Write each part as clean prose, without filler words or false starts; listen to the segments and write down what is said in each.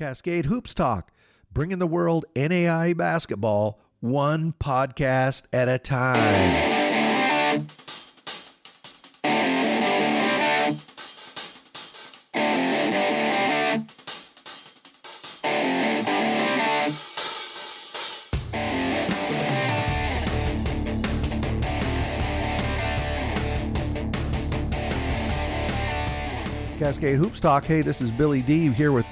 Cascade Hoops Talk, bringing the world NAIA basketball one podcast at a time. Cascade Hoops Talk. Hey, this is Billy D here with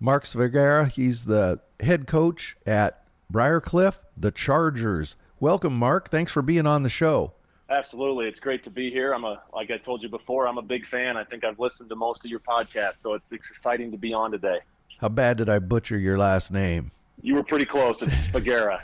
Mark Svagera. He's the head coach at Briar Cliff, the Chargers. Welcome, Mark. Thanks for being on the show. Absolutely. It's great to be here. Like I told you before, I'm a big fan. I think I've listened to most of your podcasts, so it's exciting to be on today. How bad did I butcher your last name? You were pretty close. It's Svagera.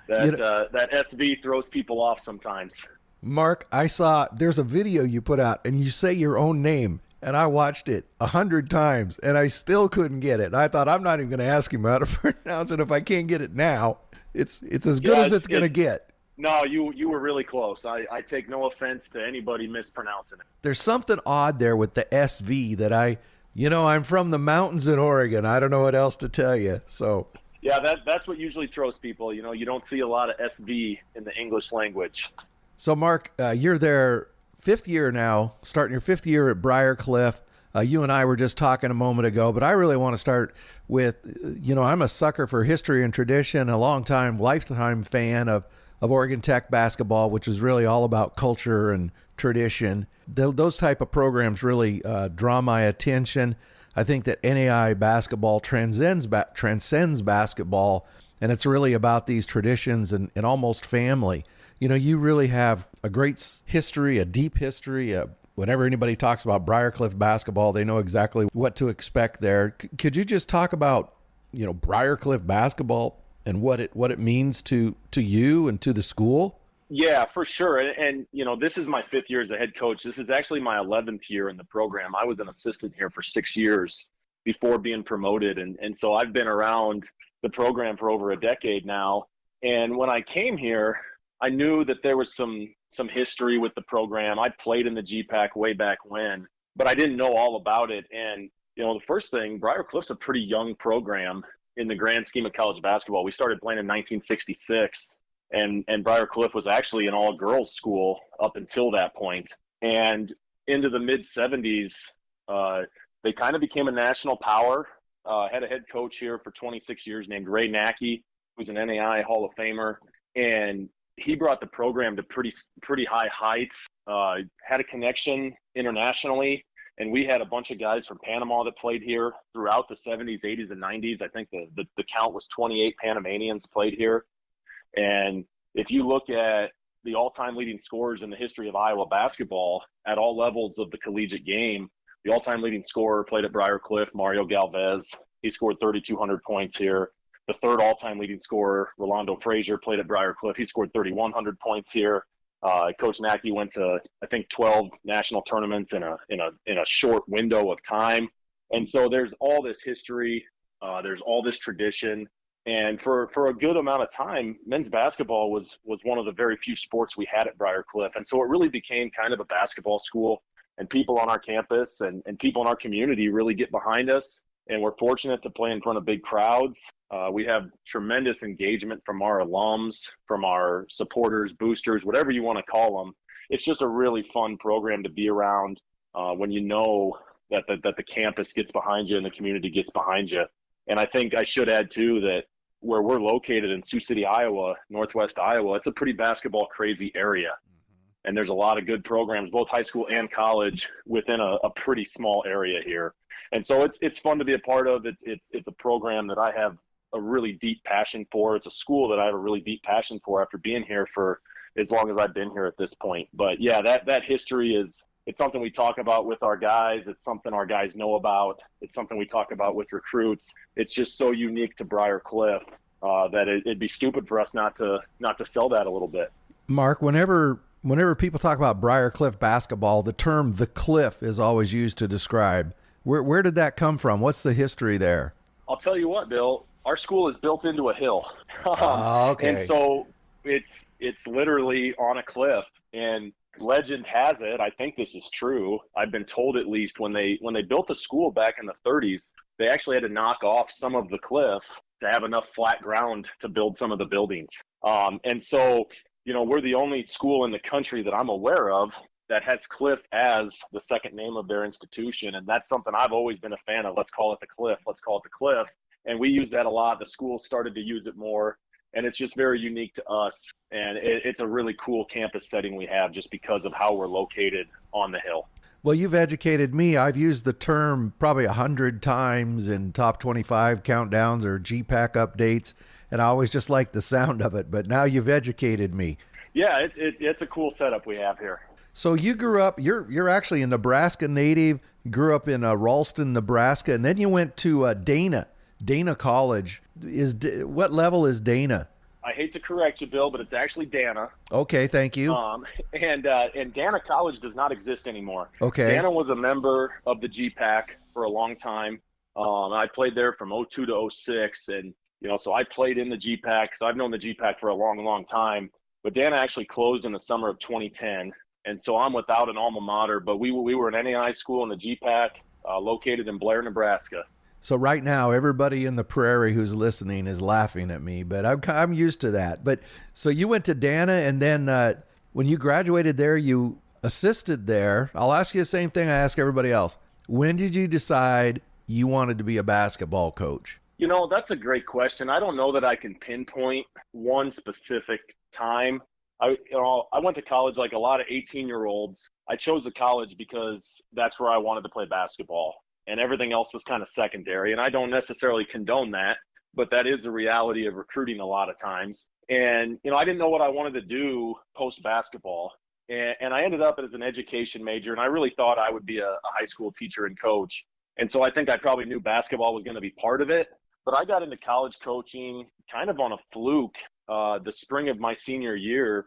That SV throws people off sometimes. Mark, I saw there's a video you put out, and you say your own name. And I watched it 100 times, and I still couldn't get it. I thought, I'm not even going to ask him how to pronounce it. If I can't get it now, it's as good as it's going to get. No, you were really close. I take no offense to anybody mispronouncing it. There's something odd there with the SV that I'm from the mountains in Oregon. I don't know what else to tell you. So yeah, that's what usually throws people. You don't see a lot of SV in the English language. So Mark, you're there. Fifth year now, starting your fifth year at Briar Cliff. You and I were just talking a moment ago, but I really want to start with, I'm a sucker for history and tradition, a lifetime fan of Oregon Tech basketball, which is really all about culture and tradition. Those type of programs really draw my attention. I think that NAIA basketball transcends basketball, and it's really about these traditions and almost family. You really have a great history, a deep history. Whenever anybody talks about Briar Cliff basketball, they know exactly what to expect there. Could you just talk about, Briar Cliff basketball and what it means to you and to the school? Yeah, for sure. And this is my fifth year as a head coach. This is actually my 11th year in the program. I was an assistant here for 6 years before being promoted. And so I've been around the program for over a decade now. And when I came here, I knew that there was some history with the program. I played in the GPAC way back when, but I didn't know all about it. And, the first thing, Briar Cliff's a pretty young program in the grand scheme of college basketball. We started playing in 1966, and Briar Cliff was actually an all-girls school up until that point. And into the mid-'70s, they kind of became a national power. Had a head coach here for 26 years named Ray Nackey, who's an NAIA Hall of Famer. And he brought the program to pretty high heights, had a connection internationally, and we had a bunch of guys from Panama that played here throughout the 70s, 80s, and 90s. I think the count was 28 Panamanians played here. And if you look at the all-time leading scorers in the history of Iowa basketball at all levels of the collegiate game, the all-time leading scorer played at Briar Cliff, Mario Galvez. He scored 3,200 points here. The third all-time leading scorer, Rolando Frazier, played at Briar Cliff. He scored 3,100 points here. Coach Nackey went to, I think, 12 national tournaments in a short window of time. And so there's all this history. There's all this tradition. And for a good amount of time, men's basketball was one of the very few sports we had at Briar Cliff. And so it really became kind of a basketball school. And people on our campus and people in our community really get behind us. And we're fortunate to play in front of big crowds. We have tremendous engagement from our alums, from our supporters, boosters, whatever you want to call them. It's just a really fun program to be around when you know that the campus gets behind you and the community gets behind you. And I think I should add, too, that where we're located in Sioux City, Iowa, northwest Iowa, it's a pretty basketball crazy area. And there's a lot of good programs, both high school and college, within a pretty small area here. And so it's fun to be a part of. It's a program that I have a really deep passion for. It's a school that I have a really deep passion for after being here for as long as I've been here at this point. But yeah, that history it's something we talk about with our guys. It's something our guys know about. It's something we talk about with recruits. It's just so unique to Briar Cliff that it'd be stupid for us not to sell that a little bit. Mark, whenever people talk about Briar Cliff basketball, the term "the Cliff" is always used to describe. Where did that come from? What's the history there? I'll tell you what, Bill. Our school is built into a hill. Okay. And so it's literally on a cliff. And legend has it, I think this is true, I've been told at least, when they built the school back in the 30s, they actually had to knock off some of the cliff to have enough flat ground to build some of the buildings. And so, we're the only school in the country that I'm aware of that has Cliff as the second name of their institution. And that's something I've always been a fan of. Let's call it the Cliff. Let's call it the Cliff. And we use that a lot. The school started to use it more. And it's just very unique to us. And it's a really cool campus setting we have just because of how we're located on the hill. Well, you've educated me. I've used the term probably 100 times in top 25 countdowns or GPAC updates, and I always just like the sound of it. But now you've educated me. Yeah, it's a cool setup we have here. So you grew up, you're actually a Nebraska native, grew up in Ralston, Nebraska, and then you went to Dana College. What level is Dana? I hate to correct you, Bill, but it's actually Dana. Okay, thank you. And Dana College does not exist anymore. Okay. Dana was a member of the GPAC for a long time. I played there from 02 to 06, and so I played in the GPAC. So I've known the GPAC for a long, long time. But Dana actually closed in the summer of 2010. And so I'm without an alma mater, but we were an NAI school in the GPAC, located in Blair, Nebraska. So right now, everybody in the prairie who's listening is laughing at me, but I'm used to that. But so you went to Dana, and then when you graduated there, you assisted there. I'll ask you the same thing I ask everybody else. When did you decide you wanted to be a basketball coach? That's a great question. I don't know that I can pinpoint one specific time. I went to college like a lot of 18-year-olds. I chose the college because that's where I wanted to play basketball, and everything else was kind of secondary. And I don't necessarily condone that, but that is the reality of recruiting a lot of times. And, I didn't know what I wanted to do post-basketball. And I ended up as an education major, and I really thought I would be a high school teacher and coach. And so I think I probably knew basketball was going to be part of it. But I got into college coaching kind of on a fluke. The spring of my senior year,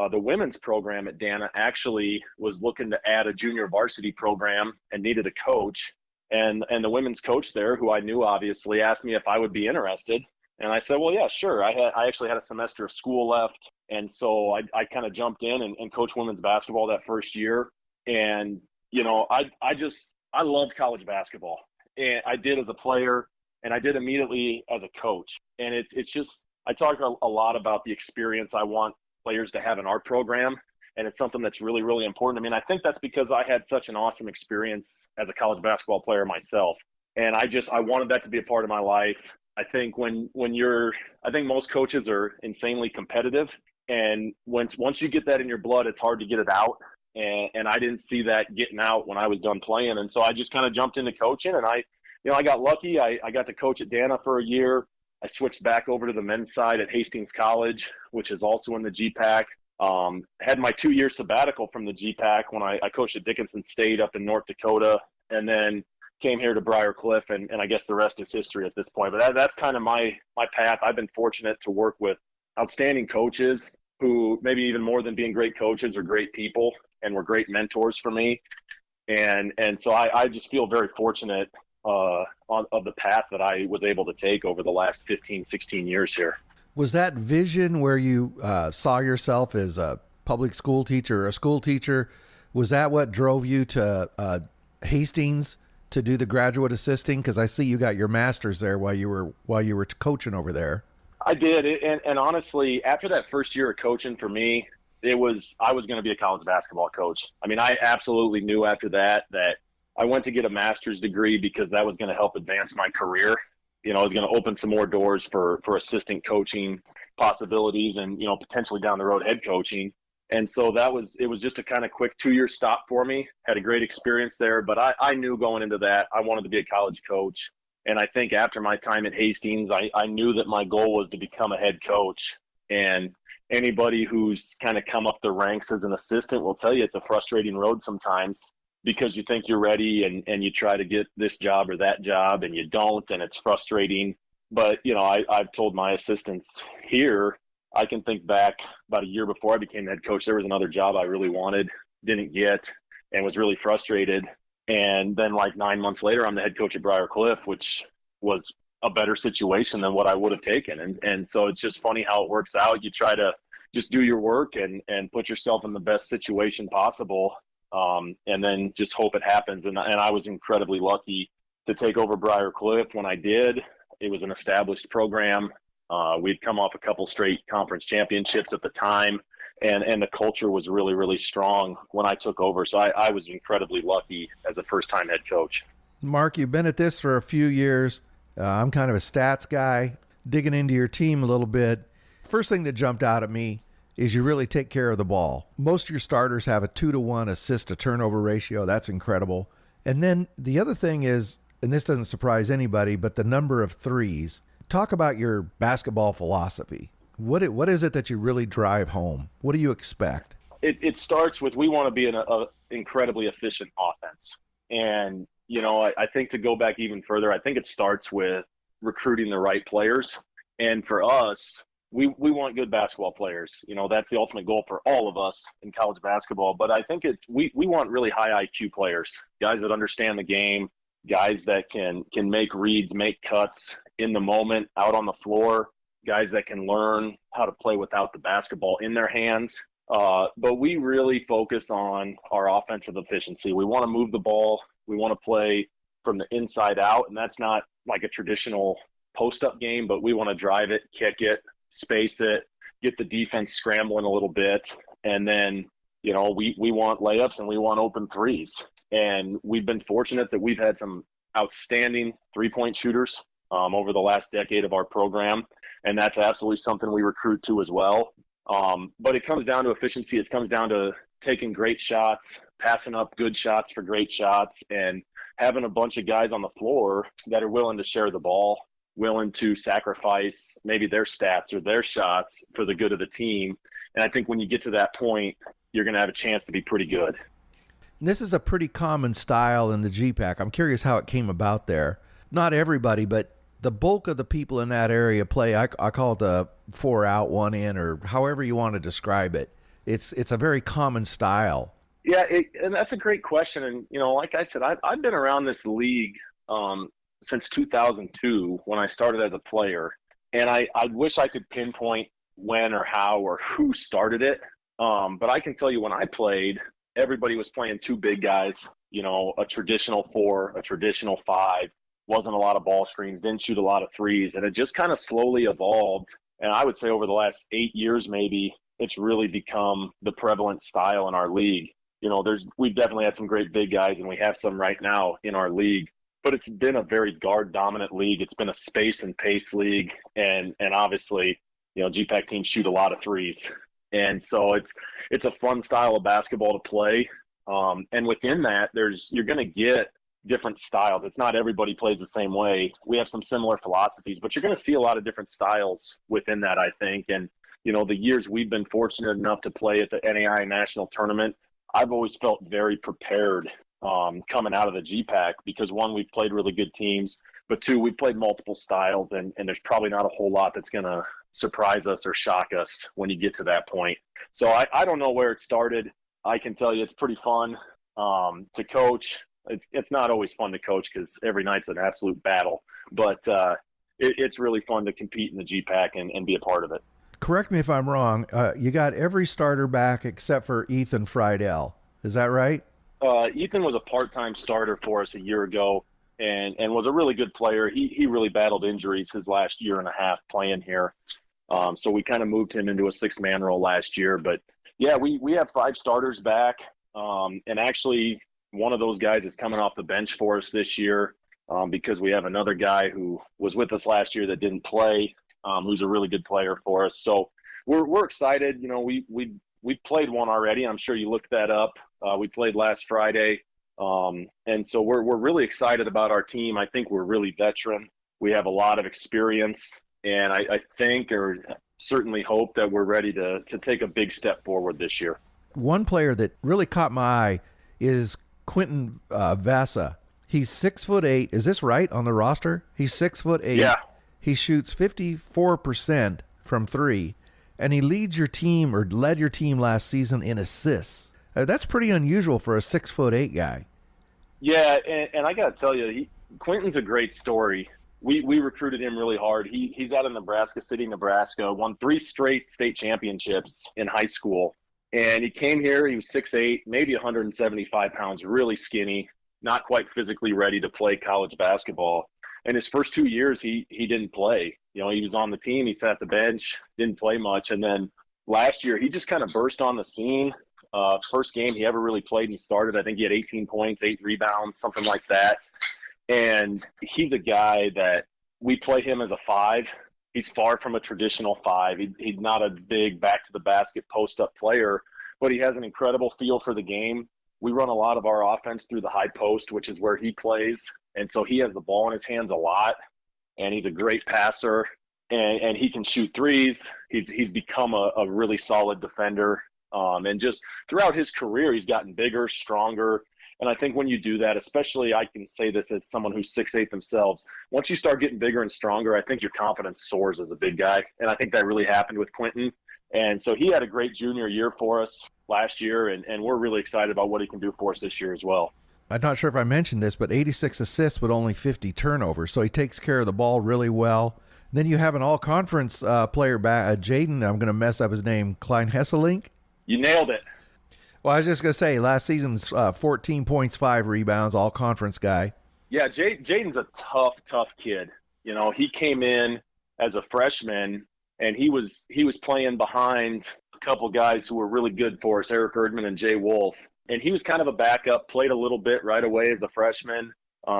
the women's program at Dana actually was looking to add a junior varsity program and needed a coach. And the women's coach there, who I knew obviously, asked me if I would be interested. And I said, well, yeah, sure. I actually had a semester of school left. And so I kind of jumped in and coached women's basketball that first year. And, I loved college basketball. And I did as a player, and I did immediately as a coach. And it's just, I talk a lot about the experience I want players to have in our program. And it's something that's really, really important. I mean, I think that's because I had such an awesome experience as a college basketball player myself. And I wanted that to be a part of my life. I think I think most coaches are insanely competitive. And once you get that in your blood, it's hard to get it out. And I didn't see that getting out when I was done playing. And so I just kind of jumped into coaching, and I got lucky. I got to coach at Dana for a year. I switched back over to the men's side at Hastings College, which is also in the GPAC. Had my 2-year sabbatical from the GPAC when I coached at Dickinson State up in North Dakota, and then came here to Briar Cliff, and I guess the rest is history at this point. But that's kind of my path. I've been fortunate to work with outstanding coaches who, maybe even more than being great coaches, are great people and were great mentors for me. And so I just feel very fortunate of the path that I was able to take over the last 15, 16 years here. Was that vision where you saw yourself as a public school teacher or a school teacher, was that what drove you to Hastings to do the graduate assisting? Because I see you got your master's there while you were coaching over there. I did, and honestly, after that first year of coaching for me, I was going to be a college basketball coach. I mean, I absolutely knew after that I went to get a master's degree because that was going to help advance my career. It was going to open some more doors for assistant coaching possibilities and, potentially down the road head coaching. And so it was just a kind of quick 2-year stop for me. Had a great experience there, but I knew going into that I wanted to be a college coach. And I think after my time at Hastings, I knew that my goal was to become a head coach. And anybody who's kind of come up the ranks as an assistant will tell you it's a frustrating road sometimes, because you think you're ready and you try to get this job or that job and you don't, and it's frustrating. But, I've told my assistants here, I can think back about a year before I became head coach, there was another job I really wanted, didn't get, and was really frustrated. And then like 9 months later, I'm the head coach at Briar Cliff, which was a better situation than what I would have taken. And so it's just funny how it works out. You try to just do your work and put yourself in the best situation possible. And then just hope it happens. And I was incredibly lucky to take over Briar Cliff when I did. It was an established program. We'd come off a couple straight conference championships at the time, and the culture was really, really strong when I took over. So I was incredibly lucky as a first-time head coach. Mark, you've been at this for a few years. I'm kind of a stats guy, digging into your team a little bit. First thing that jumped out at me is you really take care of the ball. Most of your starters have a 2-to-1 assist to turnover ratio. That's incredible. And then the other thing is, and this doesn't surprise anybody, but the number of threes. Talk about your basketball philosophy. What is it that you really drive home? What do you expect? It starts with, we want to be an incredibly efficient offense. And, you know, I think to go back even further, I think it starts with recruiting the right players. And for us, we want good basketball players. You know, that's the ultimate goal for all of us in college basketball. But I think we want really high IQ players, guys that understand the game, guys that can make reads, make cuts in the moment, out on the floor, guys that can learn how to play without the basketball in their hands. But we really focus on our offensive efficiency. We want to move the ball. We want to play from the inside out, and that's not like a traditional post-up game, but we want to drive it, kick it, space it, get the defense scrambling a little bit. And then, you know, we want layups and we want open threes. And we've been fortunate that we've had some outstanding three-point shooters over the last decade of our program. And that's absolutely something we recruit to as well. But it comes down to efficiency. It comes down to taking great shots, passing up good shots for great shots, and having a bunch of guys on the floor that are willing to share the ball, willing to sacrifice maybe their stats or their shots for the good of the team. And I think when you get to that point, you're going to have a chance to be pretty good. This is a pretty common style in the GPAC. I'm curious how it came about there. Not everybody, but the bulk of the people in that area play, I call it the 4 out, 1 in, or however you want to describe it. It's a very common style. Yeah, and that's a great question. And, you know, like I said, I've been around this league since 2002 when I started as a player. And I wish I could pinpoint when or how or who started it. But I can tell you when I played, everybody was playing two big guys, you know, a traditional 4, a traditional 5, wasn't a lot of ball screens, didn't shoot a lot of threes. And it just kind of slowly evolved. And I would say over the last 8 years, maybe, it's really become the prevalent style in our league. You know, we've definitely had some great big guys, and we have some right now in our league. But it's been a very guard-dominant league. It's been a space and pace league, and obviously, you know, GPAC teams shoot a lot of threes, and so it's a fun style of basketball to play. And within that, you're going to get different styles. It's not everybody plays the same way. We have some similar philosophies, but you're going to see a lot of different styles within that, I think. And you know, the years we've been fortunate enough to play at the NAI National Tournament, I've always felt very prepared coming out of the GPAC because, one, we've played really good teams, but two, we've played multiple styles, and there's probably not a whole lot that's going to surprise us or shock us when you get to that point. So I don't know where it started. I can tell you it's pretty fun to coach. It's not always fun to coach because every night's an absolute battle, but it's really fun to compete in the GPAC and be a part of it. Correct me if I'm wrong. You got every starter back except for Ethan Friedel. Is that right? Ethan was a part-time starter for us a year ago and was a really good player. He really battled injuries his last year and a half playing here. So we kind of moved him into a 6-man role last year. But, yeah, we have 5 starters back. And actually one of those guys is coming off the bench for us this year because we have another guy who was with us last year that didn't play. Who's a really good player for us. So we're excited. You know, we played one already. I'm sure you looked that up. We played last Friday. And so we're really excited about our team. I think we're really veteran. We have a lot of experience, and I think or certainly hope that we're ready to take a big step forward this year. One player that really caught my eye is Quentin Vasa. He's 6'8". Is this right on the roster? He's 6'8". Yeah. He shoots 54% from 3, and he leads your team or led your team last season in assists. That's pretty unusual for a 6'8" guy. Yeah, and I got to tell you, Quentin's a great story. we recruited him really hard. He's out of Nebraska City, Nebraska, won 3 straight state championships in high school. And he came here, he was 6'8", maybe 175 pounds, really skinny, not quite physically ready to play college basketball. And his first 2 years, he didn't play. You know, he was on the team, he sat the bench, didn't play much. And then last year, he just kind of burst on the scene. First game he ever really played and started, I think he had 18 points, 8 rebounds, something like that. And he's a guy that we play him as a 5. He's far from a traditional 5. He's not a big back-to-the-basket post-up player, but he has an incredible feel for the game. We run a lot of our offense through the high post, which is where he plays. And so he has the ball in his hands a lot, and he's a great passer, and he can shoot threes. He's become a really solid defender. And just throughout his career, he's gotten bigger, stronger. And I think when you do that, especially I can say this as someone who's 6'8" themselves, once you start getting bigger and stronger, I think your confidence soars as a big guy. And I think that really happened with Quentin. And so he had a great junior year for us last year, and we're really excited about what he can do for us this year as well. I'm not sure if I mentioned this, but 86 assists with only 50 turnovers. So he takes care of the ball really well. Then you have an all-conference player back, Jaden, I'm going to mess up his name, Klein Hesselink. You nailed it. Well, I was just going to say, last season's 14 points, 5 rebounds, all-conference guy. Yeah, Jaden's a tough kid. You know, he came in as a freshman, and he was playing behind a couple guys who were really good for us, Eric Erdman and Jay Wolf. And he was kind of a backup, played a little bit right away as a freshman,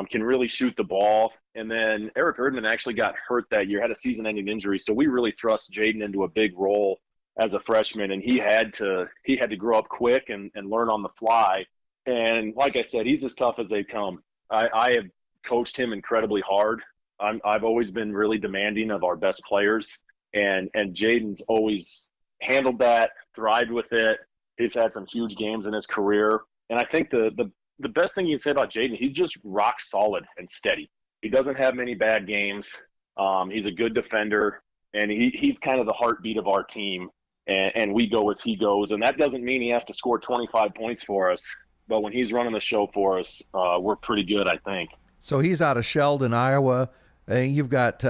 can really shoot the ball. And then Eric Erdman actually got hurt that year, had a season-ending injury. So we really thrust Jaden into a big role as a freshman, and he had to grow up quick and learn on the fly. And like I said, he's as tough as they come. I have coached him incredibly hard. I've always been really demanding of our best players, and Jaden's always handled that, thrived with it. He's had some huge games in his career. And I think the best thing you can say about Jaden, he's just rock solid and steady. He doesn't have many bad games. He's a good defender, and he's kind of the heartbeat of our team. And we go as he goes. And that doesn't mean he has to score 25 points for us. But when he's running the show for us, we're pretty good, I think. So he's out of Sheldon, Iowa. You've got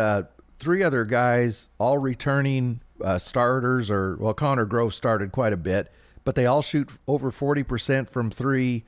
3 other guys, all returning starters. Connor Grove started quite a bit. But they all shoot over 40% from 3.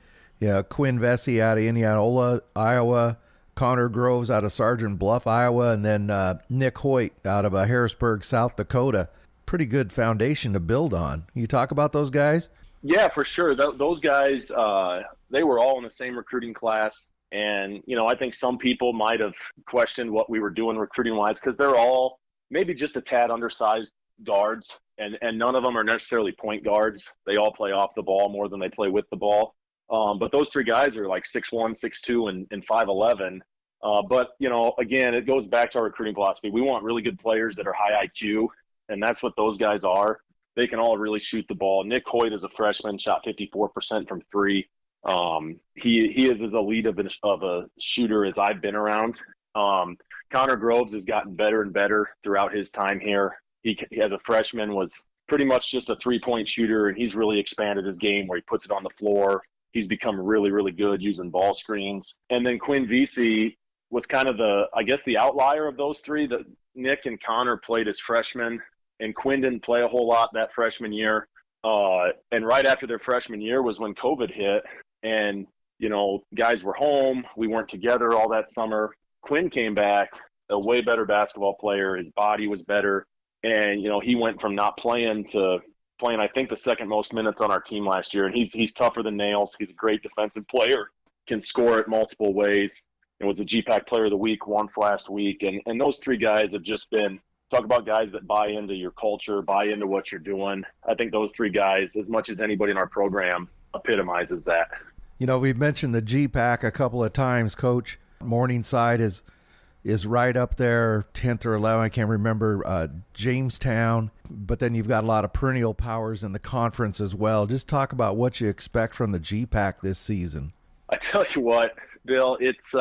Quinn Vesey out of Indianola, Iowa. Connor Groves out of Sergeant Bluff, Iowa. And then Nick Hoyt out of Harrisburg, South Dakota. Pretty good foundation to build on. You talk about those guys? Yeah, for sure. Those guys, they were all in the same recruiting class. And, you know, I think some people might have questioned what we were doing recruiting-wise because they're all maybe just a tad undersized guards, and none of them are necessarily point guards. They all play off the ball more than they play with the ball. But those 3 guys are like 6'1", 6'2", and 5'11". But, you know, again, it goes back to our recruiting philosophy. We want really good players that are high IQ. And that's what those guys are. They can all really shoot the ball. Nick Hoyt is a freshman, shot 54% from 3. He is as elite of a shooter as I've been around. Connor Groves has gotten better and better throughout his time here. He as a freshman was pretty much just a 3-point shooter, and he's really expanded his game where he puts it on the floor. He's become really, really good using ball screens. And then Quinn Vesey was kind of the outlier of those 3. Nick and Connor played as freshmen, and Quinn didn't play a whole lot that freshman year. And right after their freshman year was when COVID hit, and, you know, guys were home. We weren't together all that summer. Quinn came back, a way better basketball player. His body was better. And, you know, he went from not playing to playing, I think, the second most minutes on our team last year. And he's tougher than nails. He's a great defensive player, can score it multiple ways. It was a GPAC Player of the Week once last week. And those 3 guys have just been – talk about guys that buy into your culture, buy into what you're doing. I think those 3 guys, as much as anybody in our program, epitomizes that. You know, we've mentioned the GPAC a couple of times, Coach. Morningside is right up there, 10th or 11th, I can't remember, Jamestown. But then you've got a lot of perennial powers in the conference as well. Just talk about what you expect from the GPAC this season. I tell you what, Bill, it's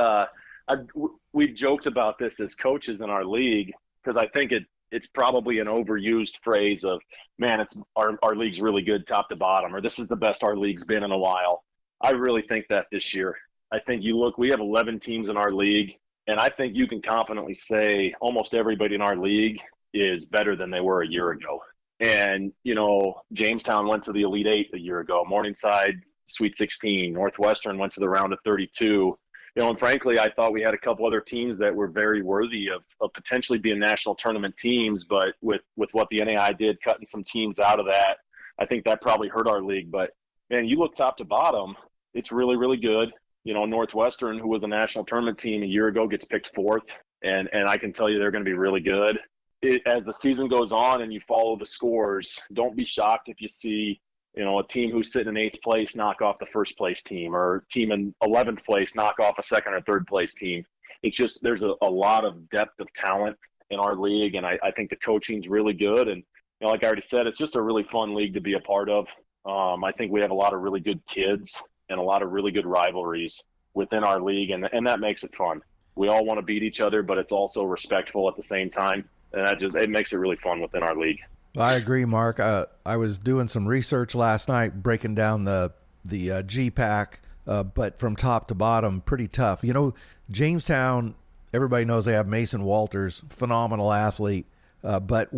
we've joked about this as coaches in our league, because I think it's probably an overused phrase of, man, it's our league's really good top to bottom, or this is the best our league's been in a while. I really think that this year. I think we have 11 teams in our league. And I think you can confidently say almost everybody in our league is better than they were a year ago. And, Jamestown went to the Elite Eight a year ago. Morningside, Sweet 16. Northwestern went to the round of 32. And frankly, I thought we had a couple other teams that were very worthy of potentially being national tournament teams. But with what the NAI did, cutting some teams out of that, I think that probably hurt our league. But, man, you look top to bottom, it's really, really good. Northwestern, who was a national tournament team a year ago, gets picked fourth. And I can tell you they're going to be really good. As the season goes on and you follow the scores, don't be shocked if you see a team who's sitting in 8th place knock off the 1st place team, or a team in 11th place knock off a 2nd or 3rd place team. It's just there's a lot of depth of talent in our league, and I think the coaching's really good. And like I already said, it's just a really fun league to be a part of. I think we have a lot of really good kids and a lot of really good rivalries within our league, and that makes it fun. We all want to beat each other, but it's also respectful at the same time, and it makes it really fun within our league. Well, I agree, Mark. I was doing some research last night, breaking down the GPAC, but from top to bottom, pretty tough. Jamestown, everybody knows they have Mason Walters, phenomenal athlete. But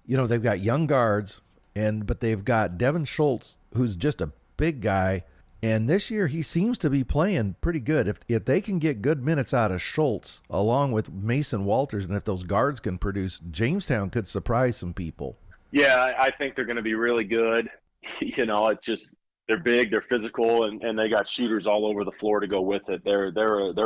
they've got young guards, but they've got Devin Schultz, who's just a big guy. And this year he seems to be playing pretty good. If they can get good minutes out of Schultz along with Mason Walters, and if those guards can produce, Jamestown could surprise some people. Yeah, I think they're going to be really good. It's just they're big, they're physical, and they got shooters all over the floor to go with it. They're a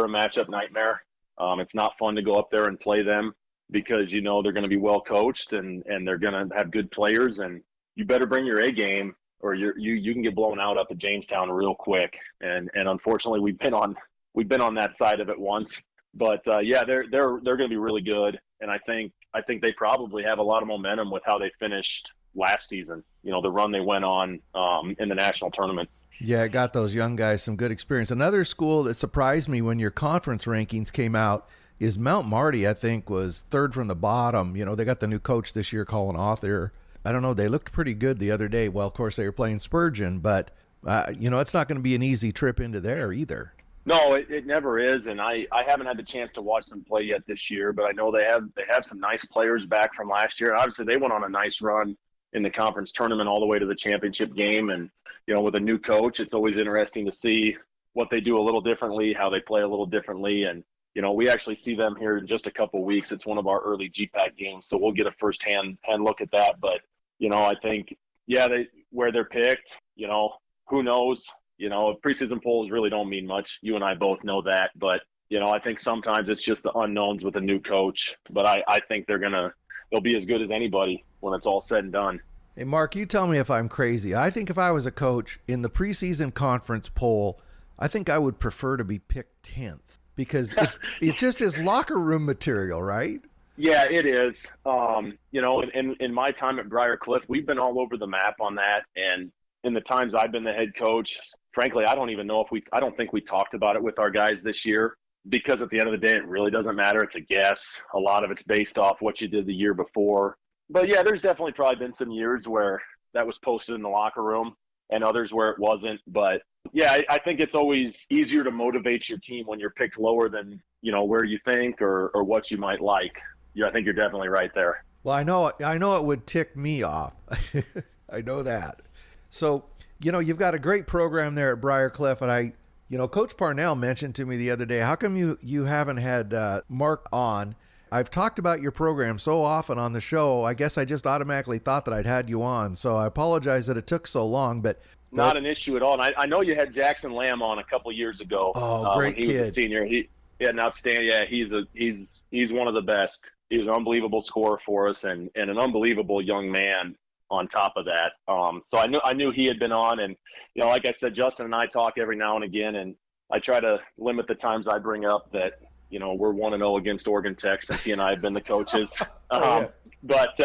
matchup nightmare. It's not fun to go up there and play them because they're going to be well coached and they're going to have good players, and you better bring your A game or you can get blown out up at Jamestown real quick. And unfortunately we've been on that side of it once. But they're going to be really good, and I think they probably have a lot of momentum with how they finished last season. The run they went on in the national tournament. Yeah, it got those young guys some good experience. Another school that surprised me when your conference rankings came out is Mount Marty. I think was 3rd from the bottom. They got the new coach this year, Colin Author. I don't know. They looked pretty good the other day. Well, of course they were playing Spurgeon, but it's not going to be an easy trip into there either. No, it never is, and I haven't had the chance to watch them play yet this year, but I know they have some nice players back from last year. Obviously, they went on a nice run in the conference tournament all the way to the championship game, and with a new coach, it's always interesting to see what they do a little differently, how they play a little differently, and we actually see them here in just a couple of weeks. It's one of our early GPAC games, so we'll get a first-hand look at that. But I think where they're picked, who knows. Preseason polls really don't mean much. You and I both know that. But, I think sometimes it's just the unknowns with a new coach. But I think they'll be as good as anybody when it's all said and done. Hey, Mark, you tell me if I'm crazy. I think if I was a coach in the preseason conference poll, I think I would prefer to be picked 10th because it just is locker room material, right? Yeah, it is. In my time at Briar Cliff, we've been all over the map on that. And in the times I've been the head coach, frankly, I don't think we talked about it with our guys this year, because at the end of the day, it really doesn't matter. It's a guess. A lot of it's based off what you did the year before. But yeah, there's definitely probably been some years where that was posted in the locker room and others where it wasn't. But yeah, I think it's always easier to motivate your team when you're picked lower than, where you think or what you might like. Yeah, I think you're definitely right there. Well, I know it would tick me off. I know that. So, you've got a great program there at Briar Cliff, and Coach Parnell mentioned to me the other day, how come you haven't had Mark on? I've talked about your program so often on the show, I guess I just automatically thought that I'd had you on. So I apologize that it took so long, but not an issue at all. And I know you had Jackson Lambert on a couple years ago. Oh, great when he kid. was a senior. He had an outstanding. Yeah, he's one of the best. He was an unbelievable scorer for us and an unbelievable young man on top of that. So I knew he had been on, and like I said, Justin and I talk every now and again, and I try to limit the times I bring up that we're 1-0 against Oregon Tech since he and I have been the coaches. But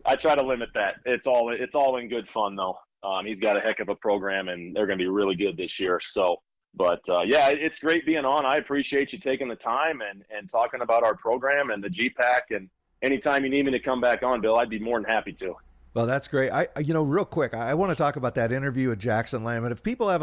I try to limit that. It's all in good fun though. He's got a heck of a program, and they're going to be really good this year. So. But, it's great being on. I appreciate you taking the time and talking about our program and the GPAC. And anytime you need me to come back on, Bill, I'd be more than happy to. Well, that's great. Real quick, I want to talk about that interview with Jackson Lambert. If people have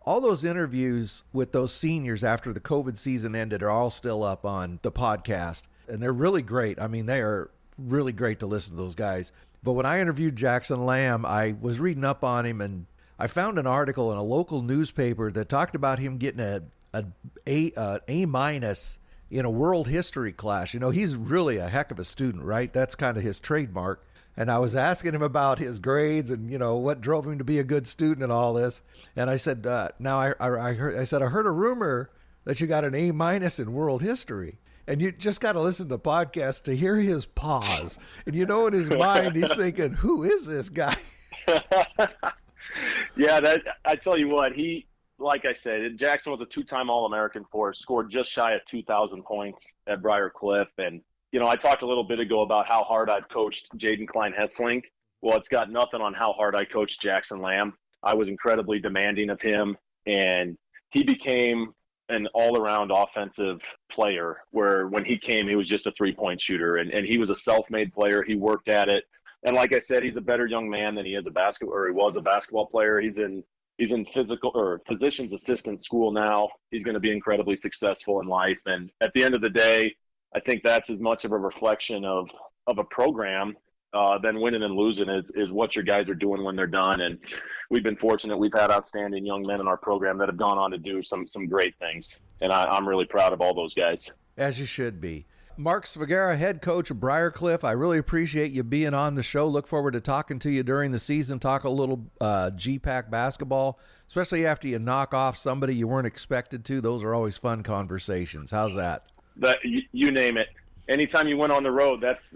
all those interviews with those seniors after the COVID season ended are all still up on the podcast, and they're really great. I mean, they are really great to listen to those guys. But when I interviewed Jackson Lamb, I was reading up on him, and I found an article in a local newspaper that talked about him getting an A minus in a world history class. You know, he's really a heck of a student, right? That's kind of his trademark. And I was asking him about his grades and, you know, what drove him to be a good student and all this. And I said, now I heard a rumor that you got an A minus in world history. And you just got to listen to the podcast to hear his pause. And you know, in his mind, he's thinking, who is this guy? Yeah, I tell you what, like I said, Jackson was a 2-time All-American for us, scored just shy of 2,000 points at Briar Cliff. And, you know, I talked a little bit ago about how hard I've coached Klein Hesselink. Well, it's got nothing on how hard I coached Jackson Lamb. I was incredibly demanding of him, and he became an all-around offensive player where when he came, he was just a three-point shooter, and he was a self-made player. He worked at it. And like I said, he's a better young man than he was a basketball player. He's in physical or physician's assistant school now. He's going to be incredibly successful in life. And at the end of the day, I think that's as much of a reflection of a program than winning and losing is what your guys are doing when they're done. And we've been fortunate. We've had outstanding young men in our program that have gone on to do some great things. And I'm really proud of all those guys. As you should be. Mark Svagera, head coach of Briar Cliff, I really appreciate you being on the show. Look forward to talking to you during the season, talk a little GPAC basketball, especially after you knock off somebody you weren't expected to. Those are always fun conversations. How's that? You name it. Anytime you went on the road, that's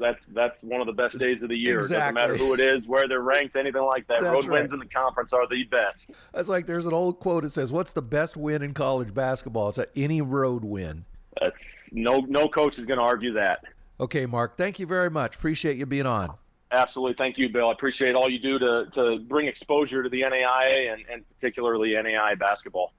one of the best days of the year. Exactly. It doesn't matter who it is, where they're ranked, anything like that. That's road right. wins in the conference are the best. That's like there's an old quote that says, what's the best win in college basketball? It's any road win. That's no coach is going to argue that. Okay, Mark, thank you very much. Appreciate you being on. Absolutely. Thank you, Bill. I appreciate all you do to bring exposure to the NAIA and particularly NAIA basketball.